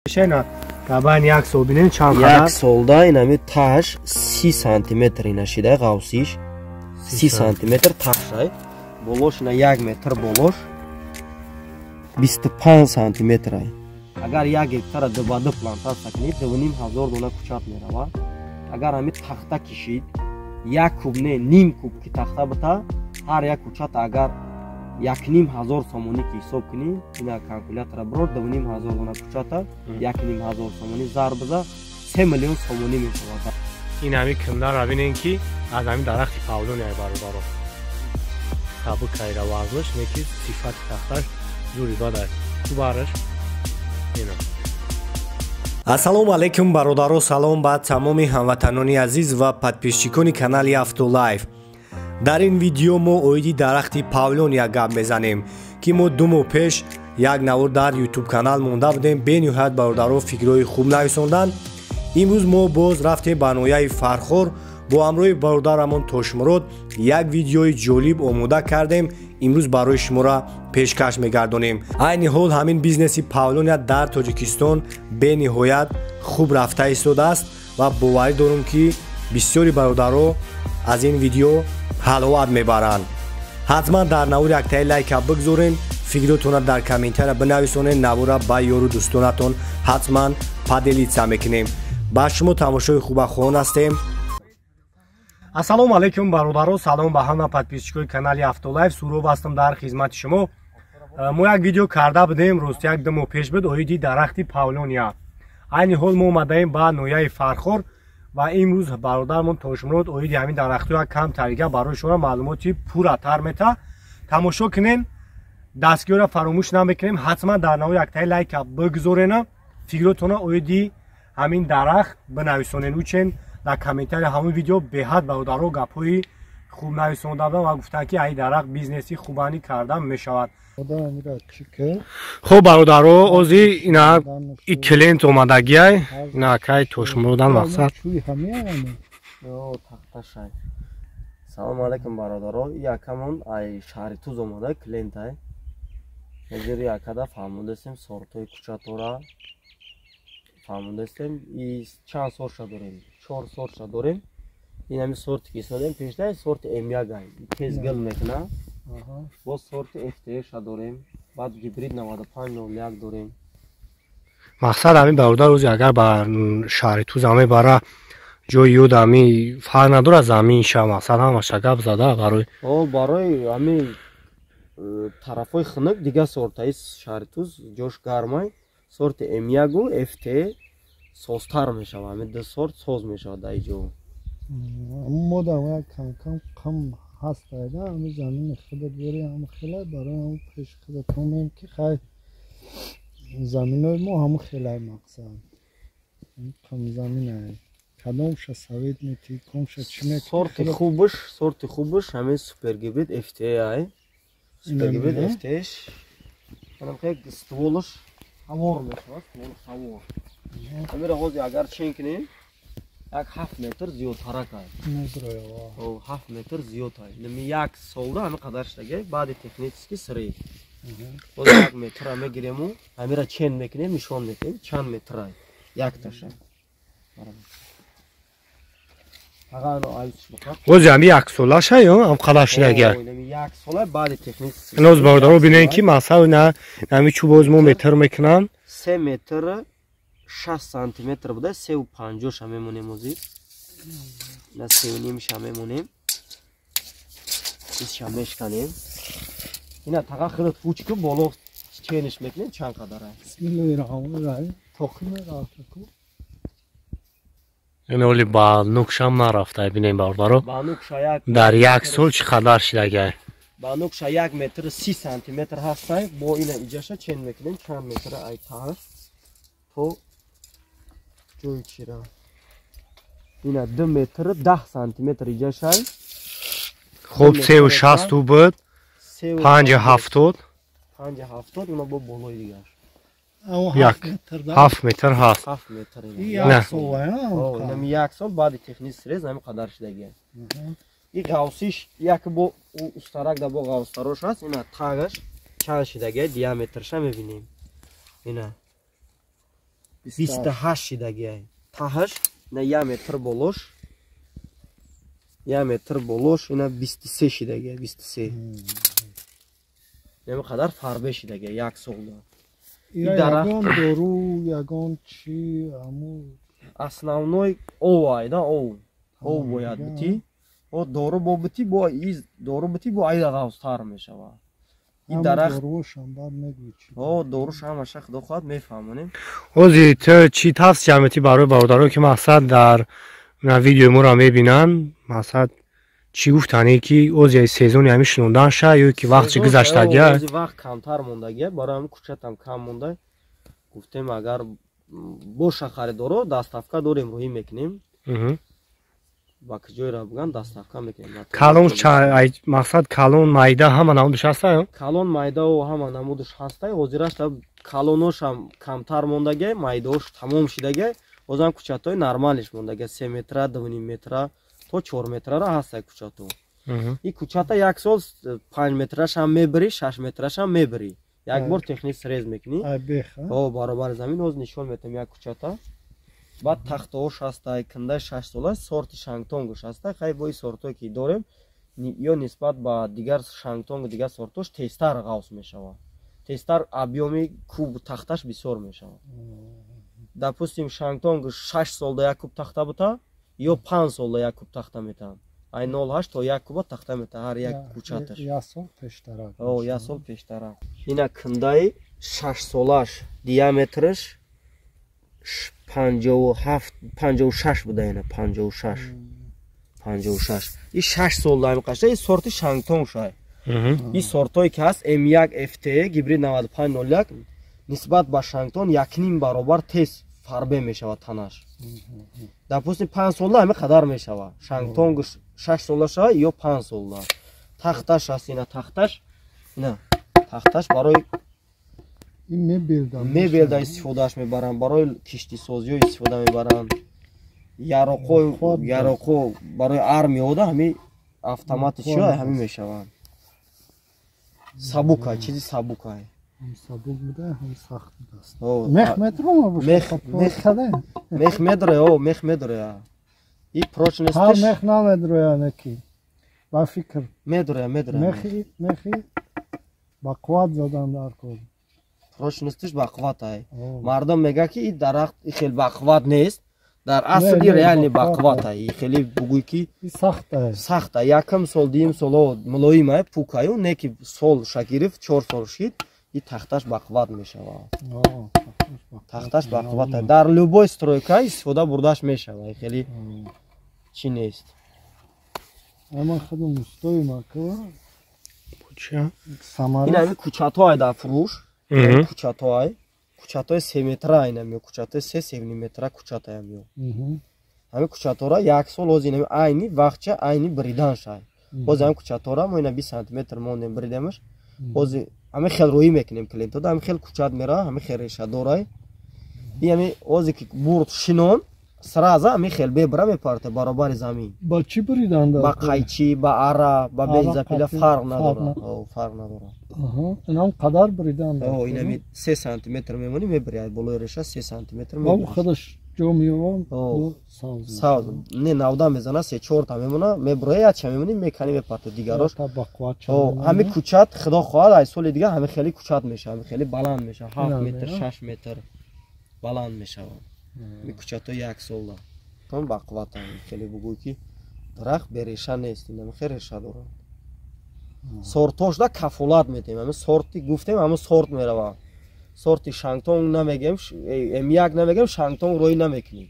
Şena taban yak sol binin çan kadar. Yak solda inami taş 30 santimetr inashida gavsish 30 santimetr taşay. Boloshna 1 metr bolosh 25 santimetr ay. Agar 1 hektar dibada plantatsiya qilib 2,5 dona kuchat merava. Agar hami taxta kishid 1 kubne nim kub ki taxta bita har yak kuchat agar 1,5 somoni ki hisob kuni ina kalkulatora biror 2,5 dona kuchata 1,5 somoni zarbiza 3 million somoni meshawad. این همی کمدر رو بینین که از همی درخت پاولون های برو تابو کهی رو وزنش نکی صفت تختش زوری باده تو بارش اینو ассалому алайкум бародаро, салом ба тамоми ҳамватанони азиз ва подписчикони канали Автолайф. дар ин видео мо оиди дарахти павлон як гап мезанем ки мо 2 моҳ пеш як навор дар YouTube канал монда будем. бениҳоят бародаро фикрҳои хуб нависондан. имрӯз мо боз рафтем ба ноҳияи Фархор бо ҳамроҳи бародарамон Тошмурод як видеои ҷолиб омода кардем. имрӯз барои шуморо пешкаш мегардонем. айни ҳол ҳамин бизнеси павлония дар Тоҷикистон бениҳоят хуб рафта истодааст ва боварӣ дорам ки бисёри бародаро аз ин видео ҳаловат мебаранд. ҳатман дар навор яктаи лайка бигзорен, фикротонро дар комментария бинависонед, навора ба ёру дӯстонатон ҳатман паделитса мекунем. ба шумо тамошои хуба хоҳон ҳастем. ассалому алайкум бародаро, салом ба ҳама подписчикои канали Автолайф. Суров ҳастам дар хизмати шумо. мо як видео карда будем рост як 2 моҳ пеш буд оиди дарахти павлония. айни ҳол мо омадаем ба ноҳияи Фархор ва имрӯз бародармон Тошмурод оиди ҳамин дарахтҳоя камтарига барои шумо маълумоти пурратар мета. тамошо кунен, дастгиёра фаромӯш намекунем. ҳатман дар навор яктаи лайка бигзорена, фикротонро оиди ҳамин дарахт бинависонен. учен дар комментария ҳамин видео беҳад бародаро гапҳои хуб нависондан ва гуфтанд ки ай дарахт бизнеси хубанӣ кардан мешавад. хуб бародаро, ози ина и клиент омадагиай ина акай Тошмуродан мақсад. салому алайкум бародаро, якамон ай шаҳри туз омада клиент ай ҳозир якада фаҳмудастем сортҳои кучатора фаҳмудастем и чанд сортша дорем, 4 сортша дорем. ин ҳами сорти ки истодем пешда сорти М1 ай тез гил мекуна. боз сорти FTS дорем, баъд гибрид 9501 дорем. мақсад ҳамин бародар ози агар ба шаҳри туз ҳаме бара ҷои ёд ҳами фарқ надорад замин ша мақсад ҳамаша гап зада барои ҳами тарафҳои хунук дигар сортаи шаҳри туз ҷош гармай сорти М1 FT созтар мешавад. ҳамин ду сорт соз мешавад дар ҷо. мо дар кам ҳаст айда ҳамин замини худат бори ҳам хелай барои ҳам пеш худатон мем ки хай заминои мо ҳам хелай мақсад кам замин ай кадомша савед мети комша чӣ мети сорти хубаш ҳамин супергибрид FT ай супергибрид FT ҳанам хек стволаш ҳавор мешавад, ствол ҳавор. ҳамира ҳозир агар чен кунем як 7 метр зиёдтарак ай. 7 метр зиёд ай. ними як солда ҳами қадарштага баъди технически сирӣ. ҳозир 1 метр ҳаме гирему ҳамира чен мекунем, нишон метем чанд метр ай. Якташа. ози ҳами як солаша ё ҳам қадарштага. ними як сола баъди технически. иноз бародаро бинен ки масал на ҳами чӯ боз мо метр мекунам 3 метр 6 сантиметр буда 3.50 ша мемонем озир. на 3.5 ша мемонем. иш ша мешканем. ина таqa хеле пучки боло чениш мекунем чанд қадар ай. бисмиллаҳирроҳмонирроҳим. тохиме рафтаку. ин оли ба нукшам нарафта бинем бародаро. ба нукша як дар як сол чӣ қадар шидагай. ба нукша 1 метр 30 сантиметр ҳастай. бо ина иҷаша чен мекунем чанд метр ай таш то ҷои чира. ина 2 метр 10 сантиметр иҷашай. хуб 360 буд 570 ина бо болои дигар як 7 метр ҳаст. 7 метр нами як сол баъди технически рез ҳами қадар шидаги. ин ғавсиш як бо устарак да бо ғавстарош ҳаст. ина тагаш чанд шидаги диаметрша мебинем. ина 28 шидагия. Таҳаш на 1 метр болош. 1 метр болош, ина 23 шидагия, 23. Нема қадар фарбе шидагия, 1 солда. ягон дору, ягон чи, аму Основной овай, да, ов бояд бити. О дору бо бити, бо из дору бити, бо айда ғавстар мешава. این درخت دوروش هم اشخ خدا خواهد میفهمونیم. اوزی تو چی توصیه میتی برای برادران که مقصد در ویدیو ما را میبینن مقصد چی گفتنی که اوزی سیزون همی شنوندن شه یا که وقت چی گذشته گه اوزی وقت کمتر مونده گه برای همین کوچت هم کم مونده گفتیم اگر باشه خریدارو دستافکا داریم روی میکنیم با کجای را بگن دستافکا میکنیم. کالون مقصد کالون مایده همه نمودش هسته؟ کالون مایده و همه نمودش هسته. اوزیرش کالونوش هم کمتر مونده گه مایدهش تمام شده گه اوزم کوچت های نرمالش مونده گه 3 متر 2.5 متر تا 4 متر را هسته کوچت ها. این کوچت ها یک سال 5 مترش هم میبری 6 مترش هم میبری یک بار تکنیک سریز میکنی او برابر زمین اوز نشون میتیم یک کوچت ها. بعد تخت هاش هسته کنده 6 ساله سورت شانگتونگش هسته. خیلی با این سورت هایی که داریم یا نسبت با دیگر شانگتونگ دیگر سورتوش تیستر غوص میشوه. تیستر ابیومی کوب تختش بسیار میشوه. допустим شانگتونگ 6 سال دا یک کوب تخته بوده یا 5 سال دا یک کوب تخته میتن. ای 0.8 تا یک کوب تخته میتن هر یک کوچتش. یا سال پیشتره. او یا سال پیشتره. اینا کنده 6 سالش دیامترش 56 بوده اینه 56 این 6 سال دایم قشته این سورت شانگتونگ شای این سورت هایی که هست M1 FT گیبرید 9501 نسبت با شانگتونگ یکنیم برابر تیز فربه میشود تنش допустим 5 سال همه قدر میشود شانگتونگ 6 سال شای یا 5 سال تختش هست اینا تختش برای мебелда истифодаш мебаранд барои киштисозиё истифода мебаранд яроқо барои армияда ҳами автомати чиё ҳами мешаванд сабука чизи сабукай мех медроя и прочностиш мех намедроя неки ба фикр медроя мехи ба қувват задан дар кор прочностиш бақувват мардум мега ки ин дарахт хеле бақувват нест дар асли реални бақувват хеле бугӯй ки сахт якам сол дим сол мулоим пукаю не ки сол шагирифт 4 сол шид ин тахташ бақувват мешавад тахташ бақувват дар любой стройка истифода бурдаш мешавад хеле чи нест аман худум устоим ака ин ами кучатҳои дар фурӯш кучатҳои 3 метра инам ё кучатҳои 3 метра кучатаям ё ҳами кучатҳора як сол оз инами айни вақтча айни бридан шай боз ҳами кучатҳора мо ина 20 сантиметр монем бридемаш боз ҳами хел рӯӣ мекунем клиентода ҳами хел кучат мера ҳами хел решадорай и ҳами озе ки бурд шинон сразу ҳами хел бебра мепарта баробари замин ба чӣ бридан ба қайчи ба ара ба бензопила фарқ надорад инам қадар бридан инами 3 сантиметр мемонӣ мебари болои реша 3 сантиметр худаш ҷо меёвам савз не навда мезана 3-4 та мемона меброя яча мемонӣ мекани мепарта дигарош ҳами кучат худо хоҳад ай соли дигар ҳами хеле кучат мешавад ҳами хеле баланд мешавад 7 метр 6 метр баланд мешавад ми кучатҳои як солда тон бақувватам хеле бугӯй ки дарахт береша нест инами хеле реша дорад сортош да кафолат метем ҳами сорти гуфтем ҳами сорт меравад сорти шангтонг намегем M1 намегем шангтонг рӯй намекунем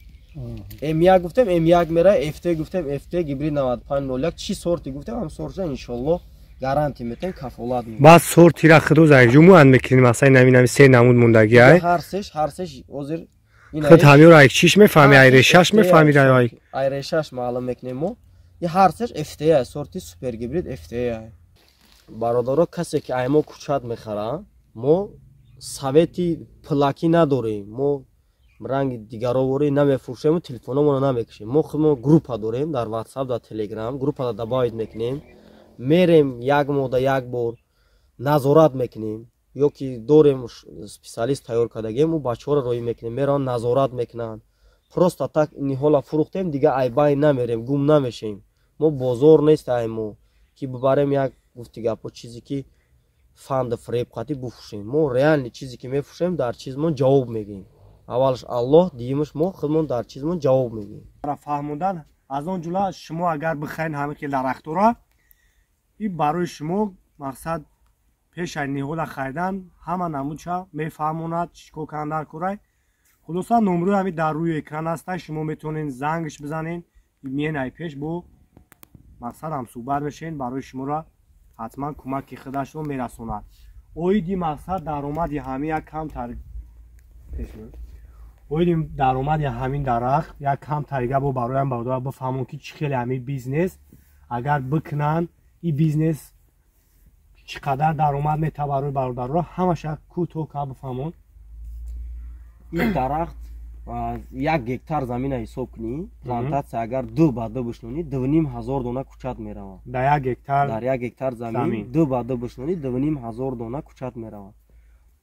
M1 гуфтем M1 мера FT гуфтем FT гибрид 9501 чӣ сорти гуфтем ҳам сортша иншоллоҳ гарантия метем кафолат метем баъд сортира худо ҷумуан мекунем масалан нами се намуд мондагӣ ҳар сеш озир худ ҳамиро ай чиш мефаҳми ай решаш мефаҳмид ай решаш маълум мекунем мо и ҳар сеш FT сорти супер гибрид FT бародаро касе ки аймо кучат мехарад мо совети плаки надорем мо ранги дигаровори намефурӯшем телефономро намекушем мо худмо группа дорем дар WhatsApp дар Telegram группада добавид мекунем мерем як мода як бор назорат мекунем ё ки дорем специалист тайёр кардагем, ӯ бачаҳоро роҳӣ мекунем, мераванд назорат мекунанд. Просто так ниҳола фурӯхтем, дига айбайн намерем, гум намешем. Мо бозор нестаем мо ки бибарем як гуфти гапо чизе ки фанду фреб қатӣ буфурӯшем. Мо реални чизе ки мефурӯшем дар чизмон ҷавоб мегием. Аввалш Аллоҳ, дуюмаш мо худмон дар чизмон ҷавоб мегием. Фаҳмондан аз он ҷумла шумо агар бихаин ҳамин хел дарахтора, ин барои шумо мақсад пешай ниҳола хайдан ҳама намудша мефаҳмонад чикор кандар курай. Хулоса номрӯи ҳамин дар рӯи экран ҳастай, шумо метавонед зангш бизанед, менай пеш бо мақсад ҳамсӯҳбат мешавед, барои шуморо ҳатман кӯмаки худашро мерасонад. Оиди мақсад даромади ҳамин як камтар оиди даромади ҳамин дарахт як камтарига бо бароям бавдора бифаҳмон ки чӣ хеле ҳамин бизнес агар бикунанд ин бизнес чӣ қадар даромад мета барои бародарро ҳамаша кӯтоҳ ка бифаҳмон. ин дарахт 1 гектар замина ҳисоб кунӣ, плантатсия агар 2 ба 2 бишнонӣ 2500 дона кучат меравад. Дар 1 гектар замин 2 ба 2 бишнонӣ 2500 дона кучат меравад.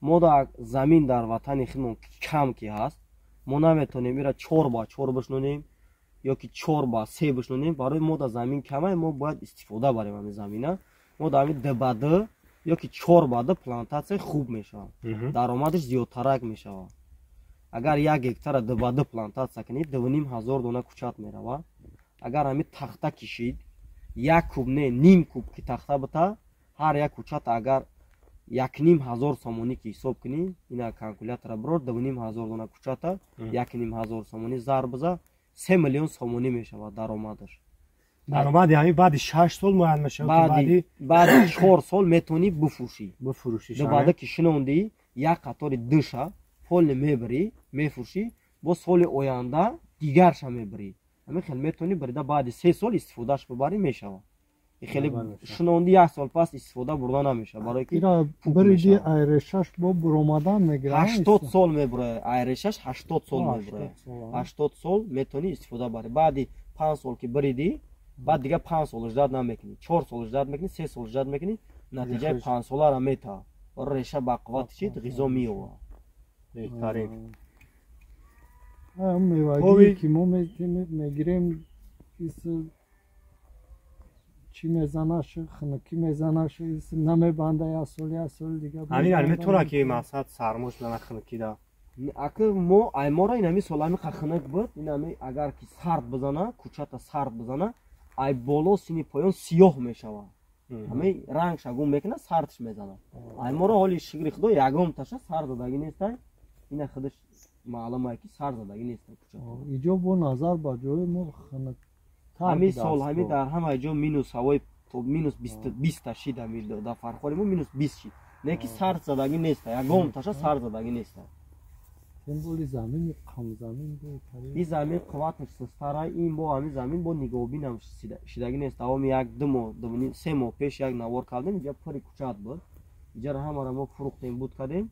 Мо дар замин дар ватани худмон кам ки ҳаст, мо наметонем ира 4 ба 4 бишнонем ё ки 4 ба 3 бишнонем. Барои мо дар замин камай, мо бояд истифода барем ҳамин замина. Мо дар ҳамин 2 ба 2 ё ки 4 ба 2 плантатсия хуб мешавад. Даромадаш зиёдтарак мешавад. Агар 1 гектара 2 ба 2 плантатсия кунед 2500 дона кучат меравад. Агар ҳамин тахта кишид 1 куб не ним куб ки тахта бита, ҳар як кучат агар 1500 сомонӣ ки ҳисоб кунӣ, ина калкулятора бирор 2500 дона кучата 1500 сомонӣ зарб биза 3 миллион сомонӣ мешавад даромадаш. даромади ҳамин баъди 6 сол муайян мешавад, баъди 4 сол метавонӣ буфурӯшӣ. Баъда ки шинондӣ як қатори душа полни мебарӣ, мефурӯшӣ, бо соли оянда дигарша мебарӣ. ҳамин хел метавонӣ барида баъди 3 сол истифодаш бибарӣ мешавад. хеле шинонди 1 сол пас истифода бурда намешавад, барое ки бариди айрешаш бо буромадан мегирад 80 сол мебарад. Айрешаш 80 сол мебарад. 80 сол метавонӣ истифода барӣ. баъди 5 сол ки бариди, баъд дига 5 сол ждат намекунӣ, 4 сол ждат мекунӣ, 3 сол ждат мекунӣ, натиҷаи 5 солара метавад. реша ба қуввати чӣ ғизо меёвад. беҳтарин мевагӣ ки мо мегирем чӣ мезанаш, хунукӣ мезанаш, намебанда як сол дига. ҳамин алметора ки мақсад сармош мана хунукӣ да. Ака мо аймора ин ҳамин сол ҳамин хунук буд, ин ҳамин агар ки сард бизана, кучата сард бизана, ай боло сини поён сиёҳ мешавад. ҳамин ранг шагун мекуна, сардш мезана. Аймора ҳоли шигри худо ягон таша сар задагӣ нестай. ина худаш маълумае ки сар задагӣ нестай кучата. иҷо бо назар ба ҷои мо хунук ҳамин сол ҳамин дар ҳамаи ҷо минус ҳавои минус 20 шид ҳамин дар фархори мо минус 20 шид. Не ки сар задагӣ нестай, ягон таша сар задагӣ нестай. символи замини қамзамин бо ин замин қувваташ сустара, ин бо ҳамин замин бо нигоҳбинам шидагӣ нест. авоми 1-2 моҳ 3 моҳ пеш як навор кардем, инҷа пури кучат буд. инҷаро ҳамаро мо фурӯхтем буд кардем.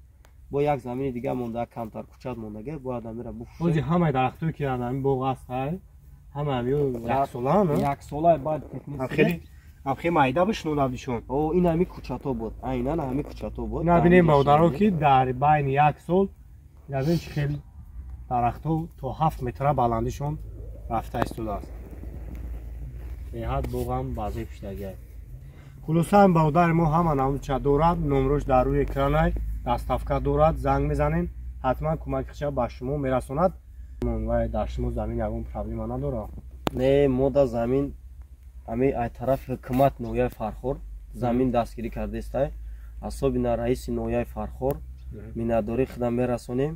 бо як замини дига монда, камтар кучат мондага, бояд ҳамира буфурӯшем. ҳозир ҳамаи дарахтое ки дар ҳамин боғ ҳастай, ҳама ҳамин яксолаан, яксолаи баъд техники хеле майда бишнодавдишон. ин ҳамин кучато буд, айнан ҳамин кучато буд. ина бинем бавдаро ки дар байни 1 сол ябин чӣ хел дарахтҳо то 7 метра баландишон рафта истодааст. беҳад боғам баъзе пиштагия. хулоса ин бавдари мо ҳама намудча дорад, номрош дар рӯи экранай, даставка дорад, занг мезанем, ҳатман кӯмакиша ба шумо мерасонад. вай дар шумо замин ягон проблема надорад? Не, мо дар замин ҳамин ай тарафи ҳукумат ноҳияи Фархор замин дастгирӣ кардестай. ҳасоби на раиси ноҳияи Фархор миннатдории худам мерасонем.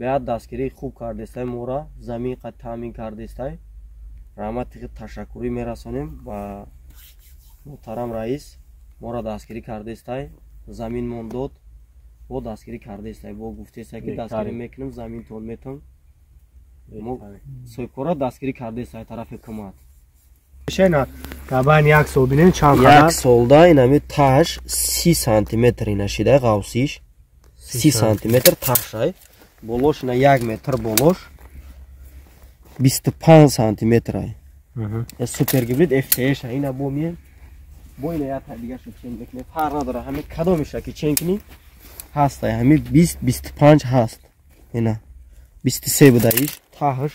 беҳад дастгирии хуб кардестай, мора замин қад таъмин кардестай. раҳмати худ ташаккурӣ мерасонем ба муҳтарам раис. мора дастгирӣ кардестай, заминмон дод, бо дастгирӣ кардестай, бо гуфтестай ки дастгирӣ мекунем, заминтон метон. мо соҳибкора дастгирӣ кардестай тарафи ҳукумат. шайна габан 1 сол бинем чанд қадар? 1 солда ин ҳамин таш 30 сантиметр ина шидай ғавсиш. 30 сантиметр ташай. болош ина 1 метр болош. 25 сантиметрай. супергибрид FTH ина бо мием. бо ина як дигаша чен мекунем. фарқ надора ҳамин кадомиша ки чен кунӣ ҳаст ҳами 20-25 ҳаст. Ина 23 будаиш таҳш.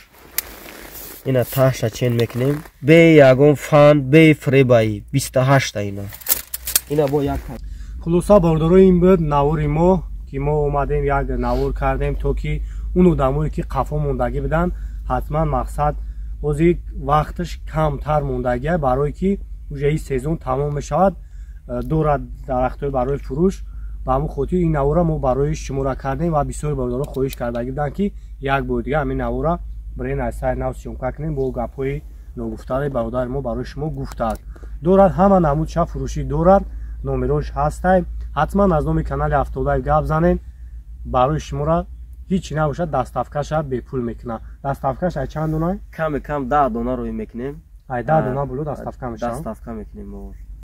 Ина таҳша чен мекунем. Бе ягон фан, бе фребаи 28 ина. Ина бо як хулоса бардорои ин буд навори мо ки мо омадем як навор кардем то ки уну дамори ки қафо мондагӣ будан ҳатман мақсад бози вақташ камтар мондагия барое ки уже ин сезон тамом мешавад дорад дарахтҳои барои фурӯш ба ҳамун хотир ин навора мо барои шумора кардем ва бисёри бардоро хоҳиш кардагӣ буданд ки як бор дига ҳамин навора барои сайри нав сёмка кунем бо гапҳои ногуфтаи бародари мо барои шумо гуфтааст. Дорад ҳама намудша фурӯшӣ дорад, номерош ҳастай. ҳатман аз номи канали Автолайф гап занем. барои шумора ҳеҷ набошад даставкаша бепул мекунад. Даставкаш ай чанд дона? каме кам 10 дона рӯй мекунем. Ай 10 дона було даставка мешавад. Даставка мекунем.